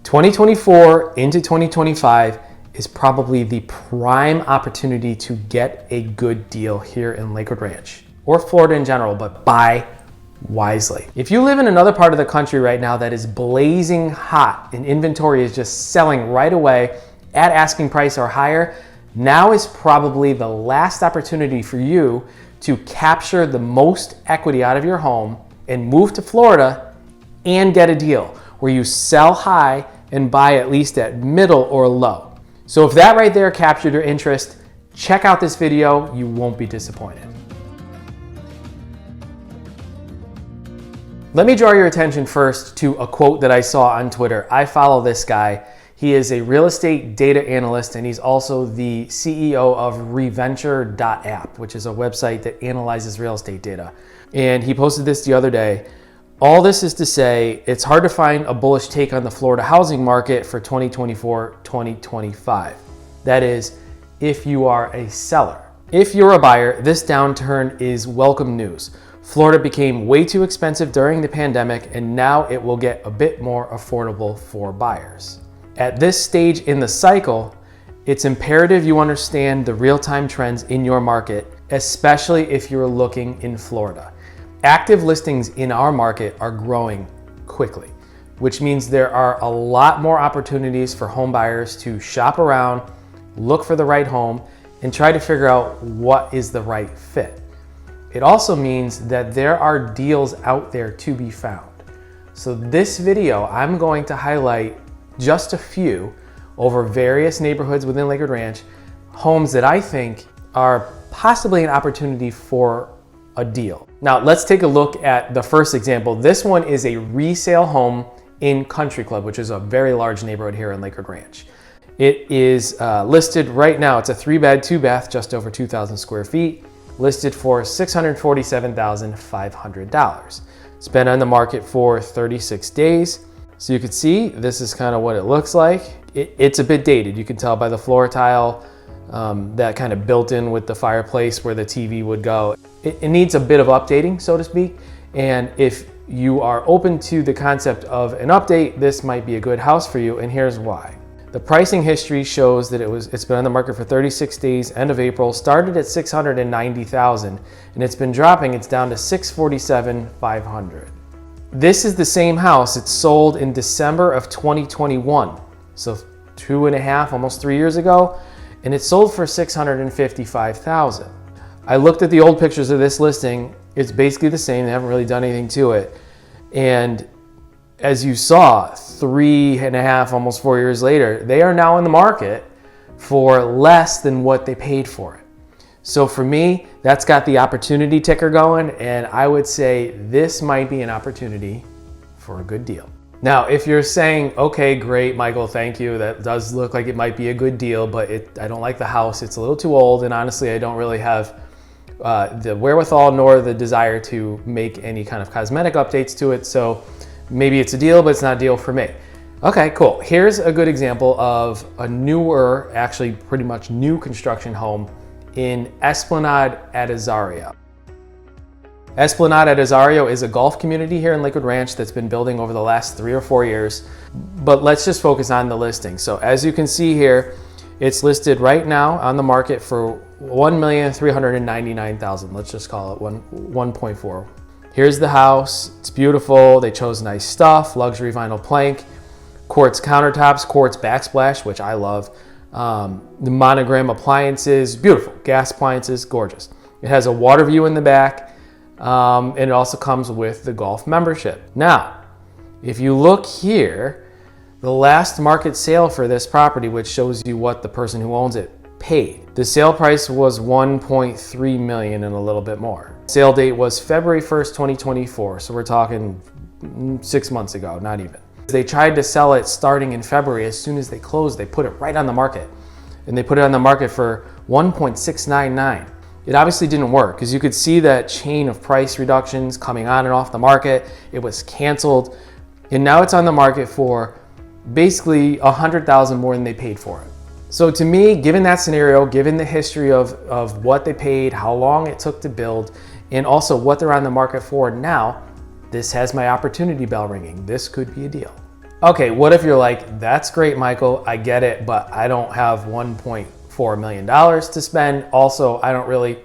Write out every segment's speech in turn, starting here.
2024 into 2025 is probably the prime opportunity to get a good deal here in Lakewood Ranch or Florida in general, but buy wisely. If you live in another part of the country right now that is blazing hot and inventory is just selling right away at asking price or higher, now is probably the last opportunity for you to capture the most equity out of your home and move to Florida and get a deal where you sell high and buy at least at middle or low. So if that right there captured your interest, check out this video. You won't be disappointed. Let me draw your attention first to a quote that I saw on Twitter. I follow this guy. He is a real estate data analyst, and he's also the CEO of reventure.app, which is a website that analyzes real estate data. And he posted this the other day. All this is to say, it's hard to find a bullish take on the Florida housing market for 2024-2025. That is, if you are a seller. If you're a buyer, this downturn is welcome news. Florida became way too expensive during the pandemic, and now it will get a bit more affordable for buyers. At this stage in the cycle, it's imperative you understand the real-time trends in your market, especially if you're looking in Florida. Active listings in our market are growing quickly, which means there are a lot more opportunities for home buyers to shop around, look for the right home, and try to figure out what is the right fit. It also means that there are deals out there to be found. So this video, I'm going to highlight just a few over various neighborhoods within Lakewood Ranch, homes that I think are possibly an opportunity for a deal. Now let's take a look at the first example. This one is a resale home in Country Club, which is a very large neighborhood here in Lakewood Ranch. It is listed right now. It's a 3-bed, 2-bath, just over 2,000 square feet, listed for $647,500. It's been on the market for 36 days. So you can see, this is kind of what it looks like. It's a bit dated. You can tell by the floor tile, that kind of built in with the fireplace where the TV would go. It needs a bit of updating, so to speak. And if you are open to the concept of an update, this might be a good house for you, and here's why. The pricing history shows that it's been on the market for 36 days, end of April, started at $690,000, and it's been dropping. It's down to $647,500. This is the same house. It sold in December of 2021, so 2.5, almost 3 years ago, and it sold for $655,000. I looked at the old pictures of this listing. It's basically the same. They haven't really done anything to it. And as you saw, 3.5, almost 4 years later, they are now in the market for less than what they paid for it. So for me, that's got the opportunity ticker going, and I would say this might be an opportunity for a good deal. Now, if you're saying, okay, great, Michael, thank you. That does look like it might be a good deal, but I don't like the house. It's a little too old, and honestly, I don't really have the wherewithal nor the desire to make any kind of cosmetic updates to it. So maybe it's a deal, but it's not a deal for me. Okay, cool. Here's a good example of a newer, actually pretty much new construction home in Esplanade at Azario. Esplanade at Azario is a golf community here in Lakewood Ranch that's been building over the last 3 or 4 years, but let's just focus on the listing. So as you can see here, it's listed right now on the market for $1,399,000. Let's just call it 1.4. Here's the house. It's beautiful. They chose nice stuff, luxury vinyl plank, quartz countertops, quartz backsplash, which I love. The monogram appliances, beautiful. Gas appliances, gorgeous. It has a water view in the back, and it also comes with the golf membership. Now, if you look here, the last market sale for this property, which shows you what the person who owns it paid. The sale price was $1.3 million and a little bit more. Sale date was February 1st, 2024. So we're talking 6 months ago, not even. They tried to sell it starting in February. As soon as they closed, they put it right on the market. And they put it on the market for $1.699. It obviously didn't work because you could see that chain of price reductions coming on and off the market. It was canceled. And now it's on the market for basically $100,000 more than they paid for it. So to me, given that scenario, given the history of what they paid, how long it took to build, and also what they're on the market for now, this has my opportunity bell ringing. This could be a deal. Okay, what if you're like, that's great, Michael, I get it, but I don't have $1.4 million to spend. Also, I don't really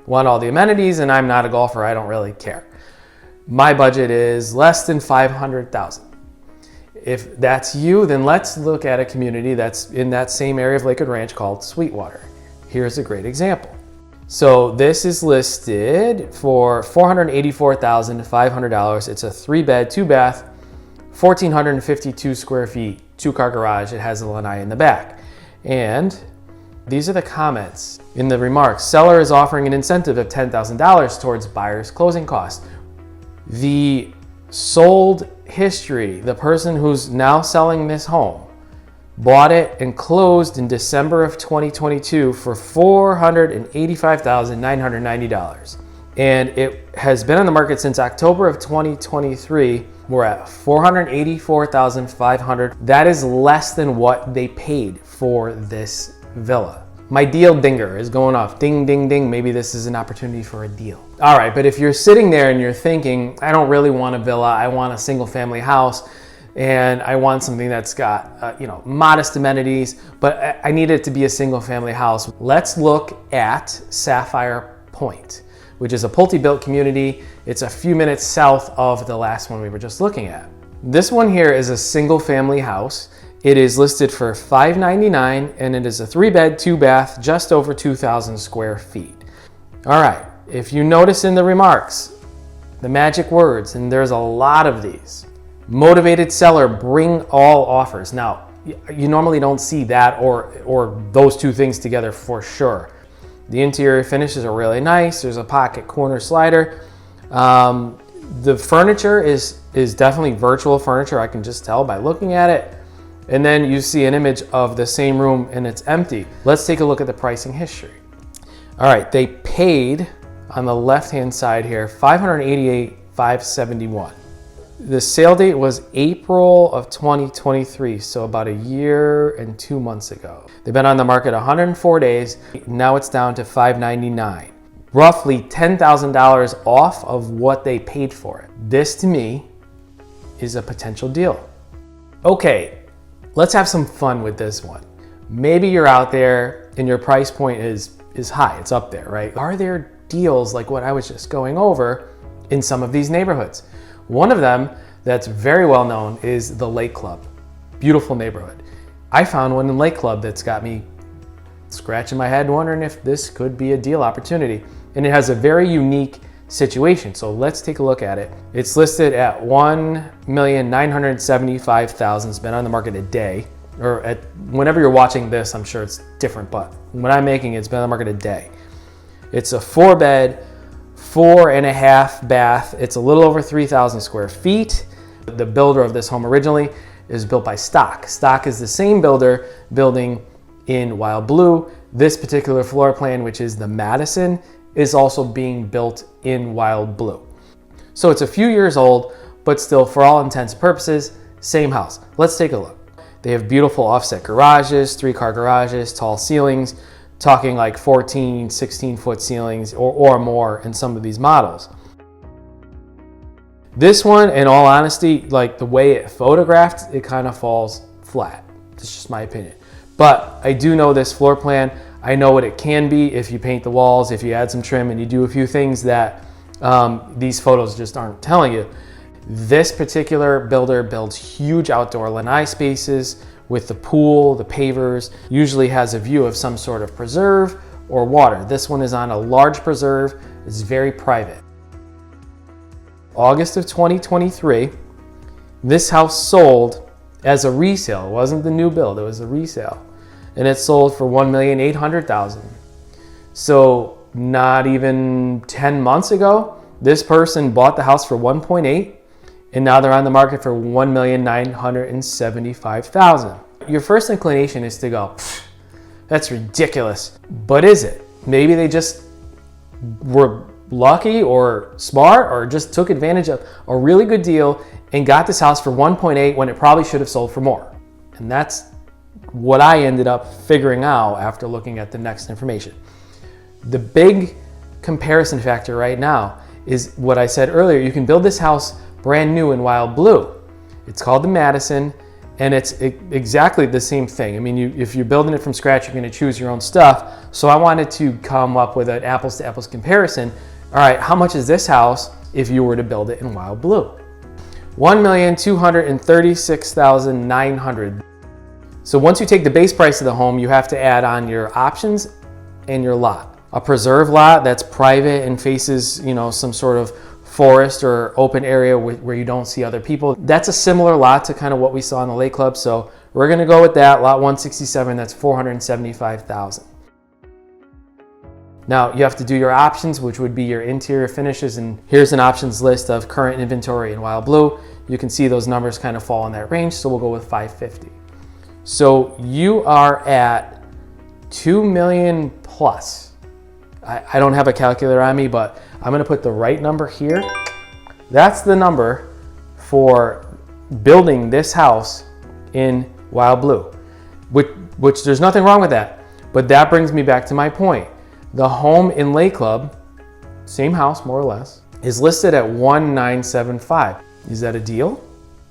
want all the amenities and I'm not a golfer, I don't really care. My budget is less than $500,000. If that's you, then let's look at a community that's in that same area of Lakewood Ranch called Sweetwater. Here's a great example. So this is listed for $484,500. It's a 3-bed, 2-bath, 1,452 square feet, 2-car garage. It has a lanai in the back. And these are the comments in the remarks. Seller is offering an incentive of $10,000 towards buyer's closing costs. The sold history, the person who's now selling this home, bought it and closed in December of 2022 for $485,990. And it has been on the market since October of 2023. We're at $484,500. That is less than what they paid for this villa. My deal dinger is going off. Ding, ding, ding. Maybe this is an opportunity for a deal. All right, but if you're sitting there and you're thinking, I don't really want a villa, I want a single family house, and I want something that's got modest amenities, but I need it to be a single family house. Let's look at Sapphire Point, which is a Pulte-built community. It's a few minutes south of the last one we were just looking at. This one here is a single family house. It is listed for $599 and it is a 3-bed, 2-bath, just over 2,000 square feet. All right, if you notice in the remarks, the magic words, and there's a lot of these. Motivated seller, bring all offers. Now, you normally don't see that or those two things together for sure. The interior finishes are really nice. There's a pocket corner slider. The furniture is definitely virtual furniture. I can just tell by looking at it. And then you see an image of the same room and it's empty. Let's take a look at the pricing history. All right, they paid on the left-hand side here, $588,571. The sale date was April of 2023, so about a year and 2 months ago. They've been on the market 104 days. Now it's down to $599. Roughly $10,000 off of what they paid for it. This to me is a potential deal. Okay, let's have some fun with this one. Maybe you're out there and your price point is high, it's up there, right? Are there deals like what I was just going over in some of these neighborhoods? One of them that's very well known is the Lake Club. Beautiful neighborhood. I found one in Lake Club that's got me scratching my head wondering if this could be a deal opportunity. And it has a very unique situation. So let's take a look at it. It's listed at $1,975,000. It's been on the market a day, or at whenever you're watching this, I'm sure it's different, but when I'm making it, it's been on the market a day. It's a 4-bed, 4.5 bath. It's a little over 3,000 square feet. The builder of this home originally is built by Stock. Stock is the same builder building in Wild Blue. This particular floor plan, which is the Madison, is also being built in Wild Blue. So it's a few years old, but still for all intents and purposes, same house. Let's take a look. They have beautiful offset garages, 3-car garages, tall ceilings, talking like 14, 16-foot ceilings or more in some of these models. This one, in all honesty, like the way it photographed, it kind of falls flat. It's just my opinion. But I do know this floor plan. I know what it can be if you paint the walls, if you add some trim and you do a few things that these photos just aren't telling you. This particular builder builds huge outdoor lanai spaces with the pool, the pavers, usually has a view of some sort of preserve or water. This one is on a large preserve. It's very private. August of 2023, this house sold as a resale. It wasn't the new build, it was a resale. And it sold for $1,800,000. So not even 10 months ago, this person bought the house for 1.8, and now they're on the market for $1,975,000. Your first inclination is to go, that's ridiculous. But is it? Maybe they just were lucky or smart or just took advantage of a really good deal and got this house for 1.8 when it probably should have sold for more. And that's what I ended up figuring out after looking at the next information. The big comparison factor right now is what I said earlier. You can build this house brand new in Wild Blue. It's called the Madison, and it's exactly the same thing. I mean, if you're building it from scratch, you're going to choose your own stuff. So I wanted to come up with an apples to apples comparison. All right, how much is this house if you were to build it in Wild Blue? $1,236,900. So once you take the base price of the home, you have to add on your options and your lot. A preserve lot that's private and faces, you know, some sort of forest or open area where you don't see other people. That's a similar lot to kind of what we saw in the Lake Club. So we're gonna go with that, lot 167, that's $475,000. Now you have to do your options, which would be your interior finishes. And here's an options list of current inventory in Wild Blue. You can see those numbers kind of fall in that range. So we'll go with 550. So you are at 2 million plus. I don't have a calculator on me, but I'm gonna put the right number here. That's the number for building this house in Wild Blue, which there's nothing wrong with that. But that brings me back to my point. The home in Lake Club, same house more or less, is listed at $1,975. Is that a deal?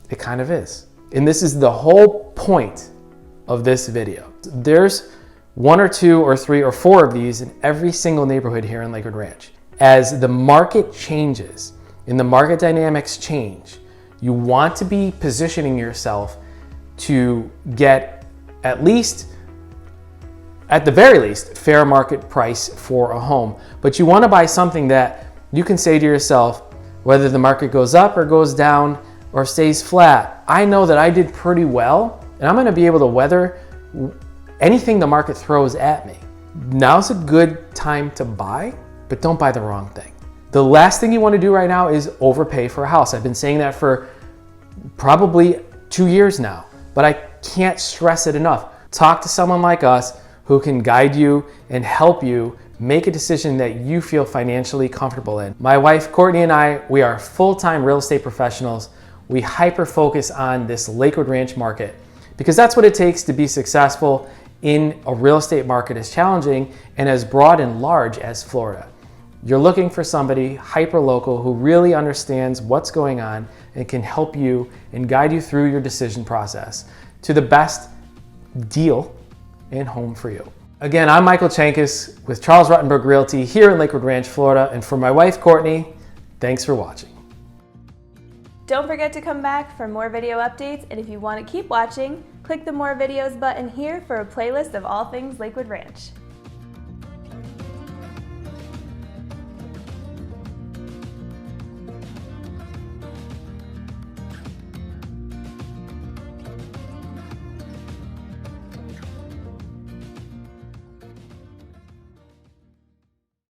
It kind of is. And this is the whole point of this video. There's 1 or 2 or 3 or 4 of these in every single neighborhood here in Lakewood Ranch. As the market changes and the market dynamics change, you want to be positioning yourself to get at the very least, fair market price for a home. But you want to buy something that you can say to yourself, whether the market goes up or goes down or stays flat, I know that I did pretty well and I'm going to be able to weather anything the market throws at me. Now's a good time to buy, but don't buy the wrong thing. The last thing you want to do right now is overpay for a house. I've been saying that for probably 2 years now, but I can't stress it enough. Talk to someone like us who can guide you and help you make a decision that you feel financially comfortable in. My wife, Courtney, and I, we are full-time real estate professionals. We hyper-focus on this Lakewood Ranch market because that's what it takes to be successful in a real estate market as challenging and as broad and large as Florida. You're looking for somebody hyper-local who really understands what's going on and can help you and guide you through your decision process to the best deal and home for you. Again, I'm Michael Chenkus with Charles Ruttenberg Realty here in Lakewood Ranch, Florida. And for my wife, Courtney, thanks for watching. Don't forget to come back for more video updates. And if you want to keep watching, click the More Videos button here for a playlist of all things Lakewood Ranch.